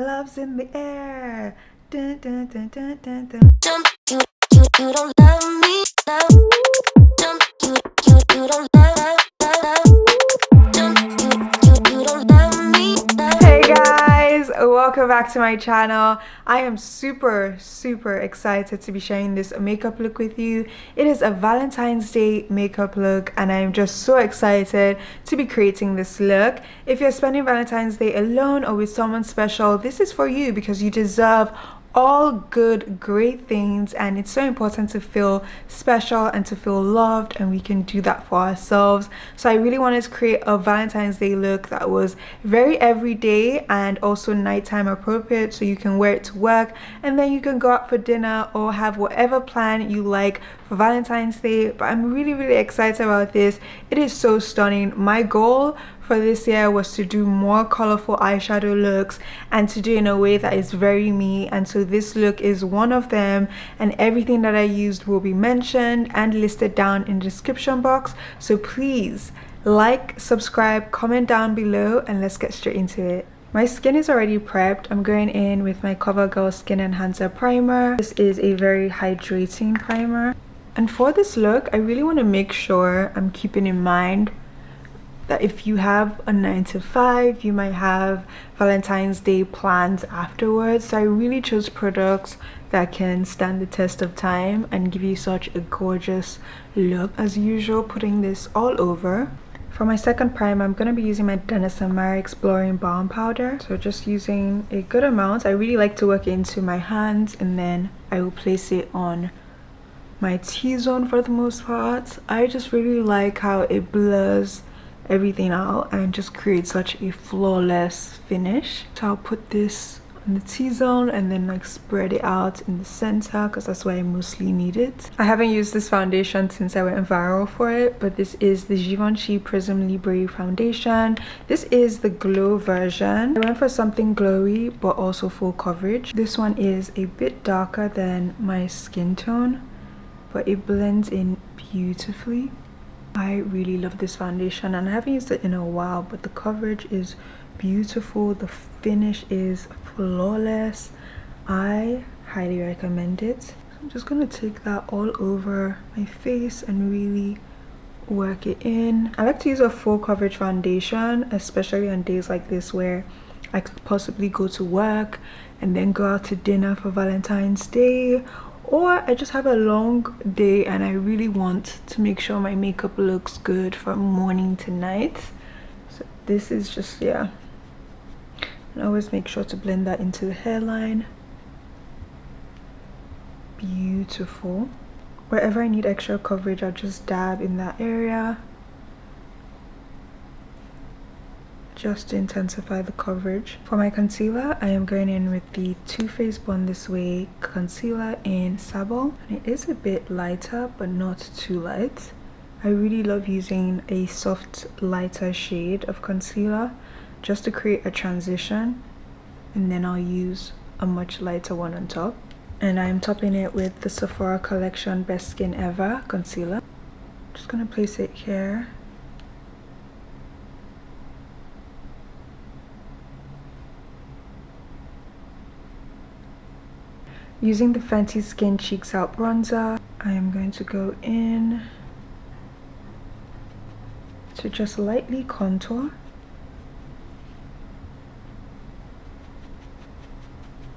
Love's in the air. Dun, dun, dun, dun, dun, dun. You don't love me, you don't you don't love me, Hey guys, welcome back to my channel. I am super excited to be sharing this makeup look with you. It is a Valentine's Day makeup look and I'm just so excited to be creating this look. If you're spending Valentine's Day alone or with someone special, this is for you because you deserve all good, great things, and it's so important to feel special and to feel loved, and we can do that for ourselves. So I really wanted to create a Valentine's Day look that was very everyday and also nighttime appropriate, so you can wear it to work and then you can go out for dinner or have whatever plan you like for Valentine's Day. But I'm really excited about this. It is so stunning. My goal for this year was to do more colorful eyeshadow looks and to do in a way that is very me, and so this look is one of them, and everything that I used will be mentioned and listed down in the description box. So please like, subscribe, comment down below, and let's get straight into it. My skin is already prepped. I'm going in with my CoverGirl Skin Enhancer Primer. This is a very hydrating primer, and for this look I really want to make sure I'm keeping in mind that if you have a 9 to 5, you might have Valentine's Day plans afterwards. So I really chose products that can stand the test of time and give you such a gorgeous look. As usual, putting this all over. For my second primer, I'm going to be using my Denison Mara Exploring Balm Powder. So just using a good amount. I really like to work into my hands and then I will place it on my T-zone for the most part. I just really like how it blurs everything out and just create such a flawless finish. So I'll put this on the T-zone and then like spread it out in the center because that's where I mostly need it. I haven't used this foundation since I went viral for it, but this is the Givenchy Prism Libre foundation. This is the glow version. I went for something glowy but also full coverage. This one is a bit darker than my skin tone, but it blends in beautifully. I really love this foundation and I haven't used it in a while, but the coverage is beautiful, the finish is flawless. I highly recommend it. So I'm just gonna take that all over my face and really work it in. I like to use a full coverage foundation, especially on days like this where I could possibly go to work and then go out to dinner for Valentine's Day, or I just have a long day and I really want to make sure my makeup looks good from morning to night. So this is just, yeah, and always make sure to blend that into the hairline. Beautiful. Wherever I need extra coverage, I'll just dab in that area just to intensify the coverage. For my concealer, I am going in with the Too Faced Born This Way concealer in Sable, and it is a bit lighter but not too light. I really love using a soft lighter shade of concealer just to create a transition, and then I'll use a much lighter one on top, and I'm topping it with the Sephora Collection Best Skin Ever concealer. Just gonna place it here. Using the Fenty Skin Cheeks Out bronzer, I am going to go in to just lightly contour.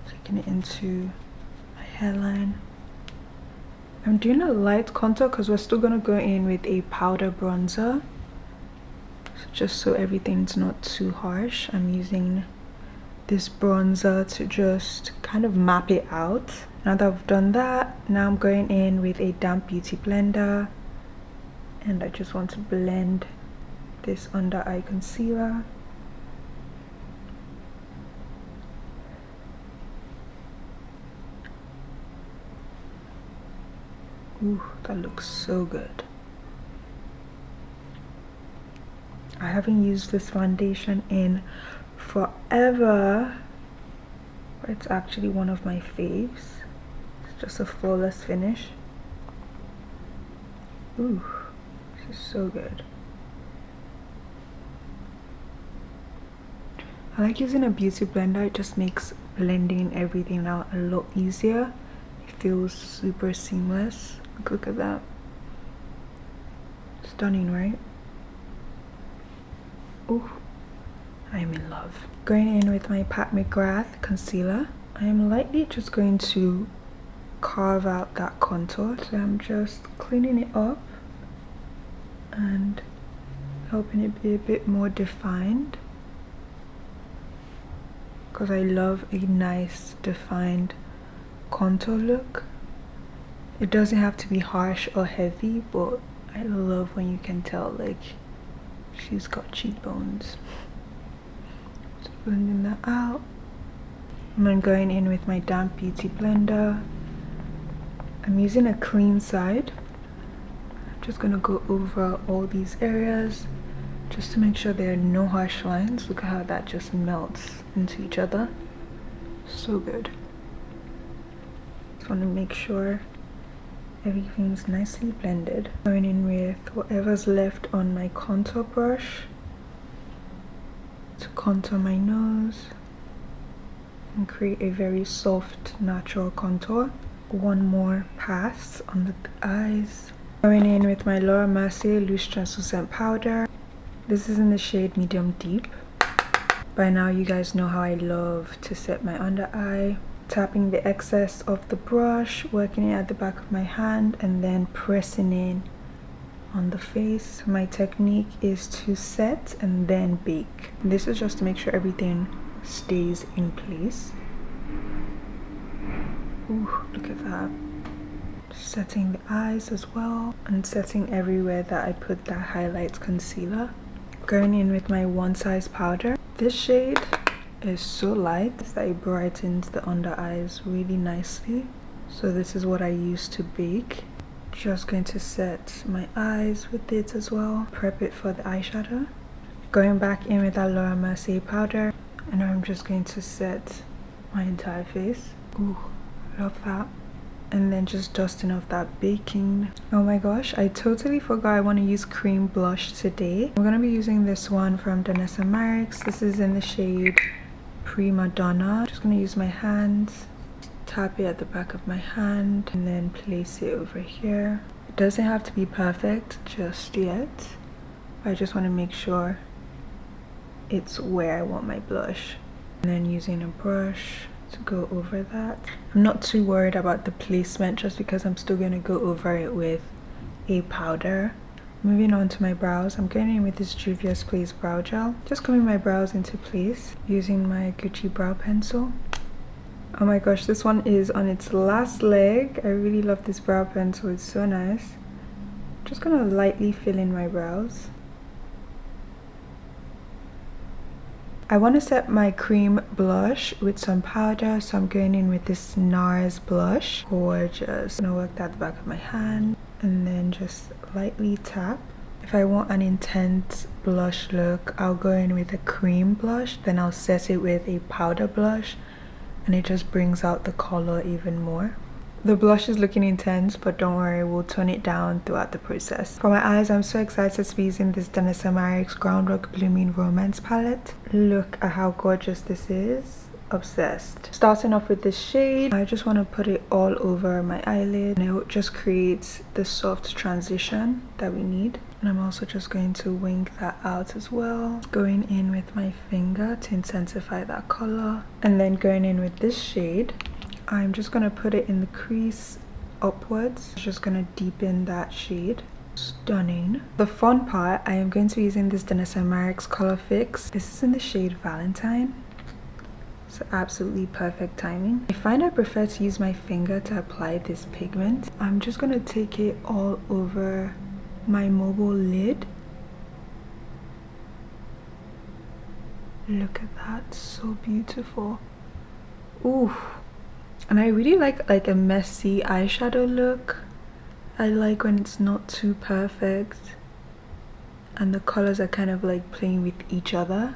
Taking it into my hairline. I'm doing a light contour because we're still going to go in with a powder bronzer. So just so everything's not too harsh, I'm using this bronzer to just kind of map it out. Now that I've done that, now I'm going in with a damp beauty blender and I just want to blend this under eye concealer. Ooh, that looks so good. I haven't used this foundation in forever, but it's actually one of my faves. It's just a flawless finish. Ooh, this is so good. I like using a beauty blender. It just makes blending everything out a lot easier. It feels super seamless. Look at that. Stunning, right? Ooh, I'm in love. Going in with my Pat McGrath concealer. I am lightly just going to carve out that contour. So I'm just cleaning it up and helping it be a bit more defined, because I love a nice defined contour look. It doesn't have to be harsh or heavy, but I love when you can tell like she's got cheekbones. Just blending that out. And then going in with my damp beauty blender. I'm using a clean side. I'm just gonna go over all these areas just to make sure there are no harsh lines. Look at how that just melts into each other. So good. Just want to make sure everything's nicely blended. Going in with whatever's left on my contour brush to contour my nose and create a very soft, natural contour. One more pass on the eyes. Going in with my Laura Mercier loose translucent powder. This is in the shade medium deep. By now you guys know how I love to set my under eye. Tapping the excess of the brush, working it at the back of my hand, and then pressing in on the face. My technique is to set and then bake. This is just to make sure everything stays in place. Ooh, look at that. Setting the eyes as well, and setting everywhere that I put that highlight concealer. Going in with my One Size powder. This shade is so light that it brightens the under eyes really nicely. So this is what I use to bake. Just going to set my eyes with it as well. Prep it for the eyeshadow. Going back in with that Laura Mercier powder, and I'm just going to set my entire face. Ooh, love that. And then just dusting off that baking. Oh my gosh, I totally forgot I want to use cream blush today. I'm gonna be using this one from Danessa Myricks. This is in the shade Prima Donna. Just gonna use my hands, tap it at the back of my hand, and then place it over here. It doesn't have to be perfect just yet. I just want to make sure it's where I want my blush. And then using a brush to go over that. I'm not too worried about the placement just because I'm still going to go over it with a powder. Moving on to my brows, I'm going in with this Juvias Place brow gel. Just combing my brows into place using my Gucci brow pencil. Oh my gosh, this one is on its last leg. I really love this brow pencil, it's so nice. Just gonna lightly fill in my brows. I want to set my cream blush with some powder, so I'm going in with this NARS blush. Gorgeous. I'm gonna work that at the back of my hand and then just lightly tap. If I want an intense blush look, I'll go in with a cream blush, then I'll set it with a powder blush, and it just brings out the color even more. The blush is looking intense, but don't worry, we'll tone it down throughout the process. For my eyes, I'm so excited to be using this Danessa Myricks Groundwork Blooming Romance palette. Look at how gorgeous this is. Obsessed. Starting off with this shade, I just want to put it all over my eyelid, and it just creates the soft transition that we need. And I'm also just going to wing that out as well. Going in with my finger to intensify that color, and then going in with this shade. I'm just going to put it in the crease upwards. Just going to deepen that shade. Stunning. The fun part, I am going to be using this Danessa Myricks Color Fix. This is in the shade Valentine. So absolutely perfect timing. I find I prefer to use my finger to apply this pigment. I'm just going to take it all over my mobile lid. Look at that, so beautiful. Ooh. And I really like a messy eyeshadow look. I like when it's not too perfect and the colors are kind of like playing with each other.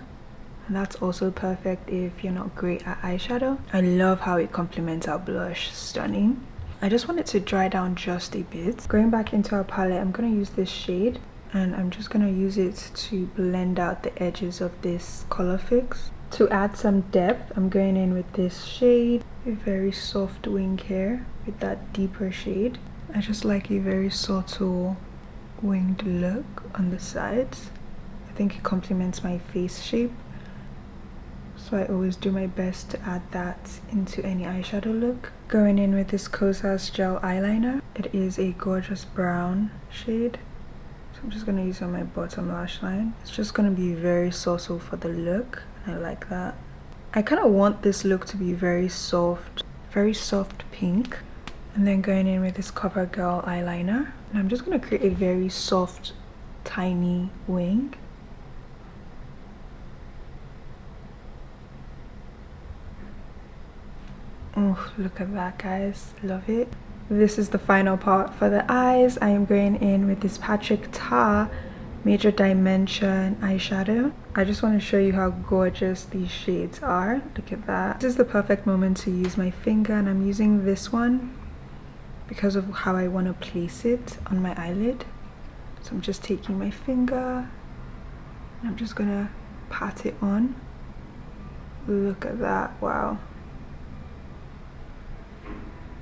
And that's also perfect if you're not great at eyeshadow. I love how it complements our blush. Stunning. I just want it to dry down just a bit. Going back into our palette, I'm going to use this shade, and I'm just going to use it to blend out the edges of this color fix. To add some depth, I'm going in with this shade, a very soft wing here with that deeper shade. I just like a very subtle winged look on the sides. I think it complements my face shape. So I always do my best to add that into any eyeshadow look. Going in with this Kosas gel eyeliner. It is a gorgeous brown shade. So I'm just going to use it on my bottom lash line. It's just going to be very subtle for the look. I like that. I kind of want this look to be very soft pink. And then going in with this CoverGirl eyeliner. And I'm just going to create a very soft, tiny wing. Oh, look at that, guys. Love it. This is the final part for the eyes. I am going in with this Patrick Ta Major Dimension eyeshadow. I just want to show you how gorgeous these shades are. Look at that. This is the perfect moment to use my finger, and I'm using this one because of how I want to place it on my eyelid. So I'm just taking my finger and I'm just gonna pat it on. Look at that. Wow,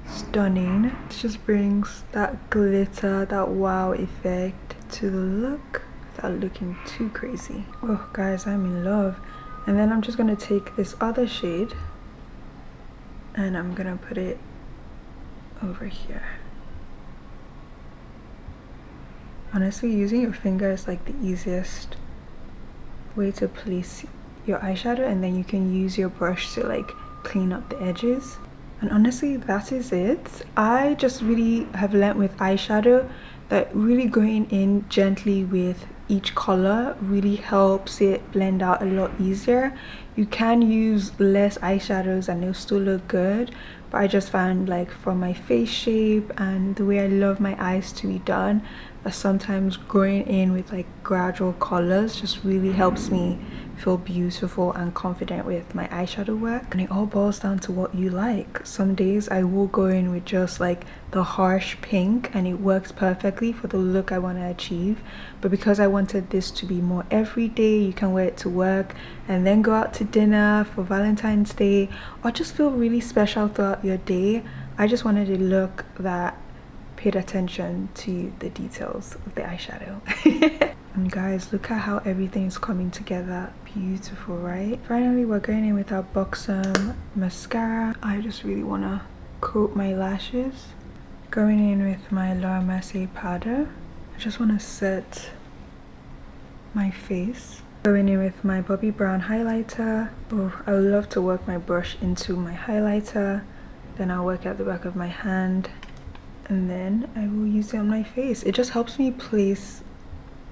stunning. It just brings that glitter, that wow effect to the look without looking too crazy. Oh guys, I'm in love. And then I'm just gonna take this other shade and I'm gonna put it over here. Honestly, using your finger is like the easiest way to place your eyeshadow, and then you can use your brush to like clean up the edges. And honestly, that is it. I just really have learnt with eyeshadow that really going in gently with each color really helps it blend out a lot easier. You can use less eyeshadows and they'll still look good, but I just found like for my face shape and the way I love my eyes to be done, that sometimes going in with like gradual colors just really helps me feel beautiful and confident with my eyeshadow work. And it all boils down to what you like. Some days I will go in with just like the harsh pink and it works perfectly for the look I want to achieve, but because I wanted this to be more everyday, you can wear it to work and then go out to dinner for Valentine's Day or just feel really special throughout your day. I just wanted a look that paid attention to the details of the eyeshadow. And guys, look at how everything is coming together. Beautiful, right? Finally, we're going in with our Buxom Mascara. I just really want to coat my lashes. Going in with my Laura Mercier powder. I just want to set my face. Going in with my Bobbi Brown highlighter. Oh, I love to work my brush into my highlighter. Then I'll work at the back of my hand. And then I will use it on my face. It just helps me place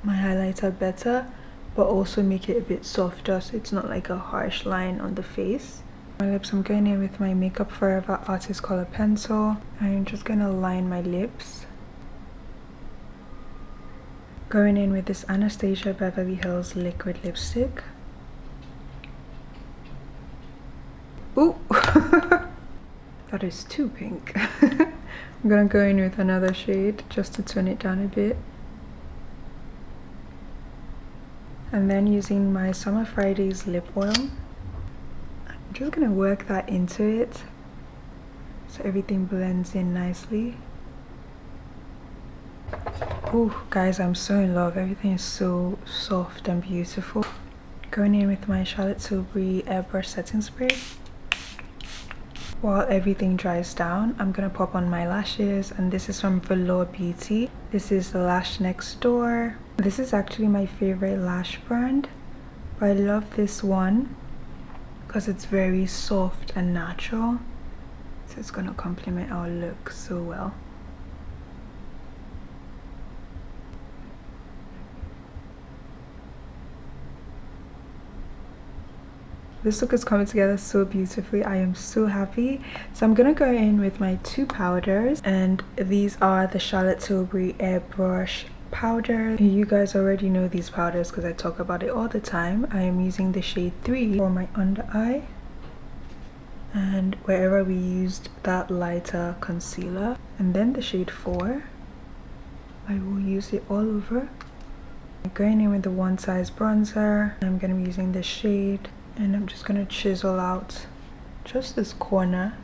my highlighter better, but also make it a bit softer so it's not like a harsh line on the face. My lips, I'm going in with my Makeup Forever Artist Color Pencil. I'm just gonna line my lips. Going in with this Anastasia Beverly Hills liquid lipstick. Ooh! That is too pink. I'm gonna go in with another shade just to tone it down a bit. And then using my Summer Fridays lip oil, I'm just gonna work that into it so everything blends in nicely. Oh guys, I'm so in love. Everything is so soft and beautiful. Going in with my Charlotte Tilbury Airbrush Setting Spray. While everything dries down, I'm gonna pop on my lashes, and this is from Velour Beauty. This is the Lash Next Door. This is actually my favorite lash brand, but I love this one because it's very soft and natural, so it's gonna complement our look so well. This look is coming together so beautifully. I am so happy. So I'm gonna go in with my two powders, and these are the Charlotte Tilbury Airbrush powder. You guys already know these powders because I talk about it all the time. I am using the shade 3 for my under eye, and wherever we used that lighter concealer, and then the shade 4, I will use it all over. I'm going in with the One Size bronzer. I'm gonna be using this shade And I'm just gonna chisel out just this corner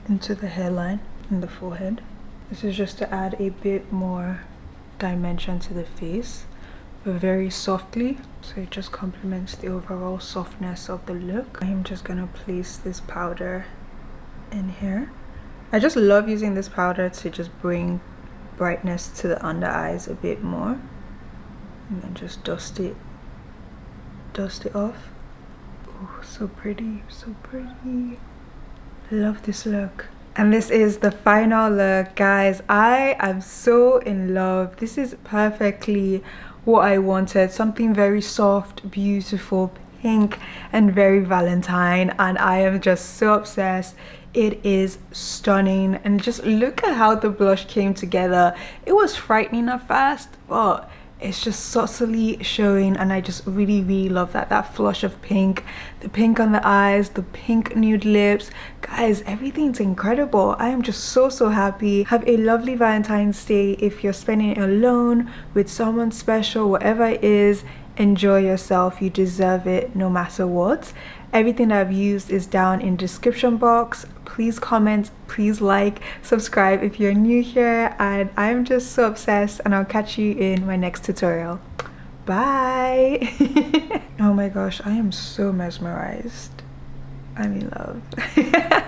into the hairline and the forehead. This is just to add a bit more dimension to the face, but very softly, so it just complements the overall softness of the look. I'm just gonna place this powder in here. I just love using this powder to just bring brightness to the under eyes a bit more, and then just dust it off. Oh, so pretty, so pretty. Love this look. And this is the final look, guys. I am so in love. This is perfectly what I wanted. Something very soft, beautiful, pink, and very Valentine. And I am just so obsessed. It is stunning. And just look at how the blush came together. It was frightening at first, but it's just subtly showing, and I just really love that flush of pink, the pink on the eyes, the pink nude lips. Guys, everything's incredible. I am just so happy. Have a lovely Valentine's Day. If you're spending it alone, with someone special, whatever it is, enjoy yourself. You deserve it no matter what. Everything that I've used is down in description box. Please comment, please like, subscribe if you're new here, and I'm just so obsessed, and I'll catch you in my next tutorial. Bye. Oh my gosh, I am so mesmerized. I'm in love.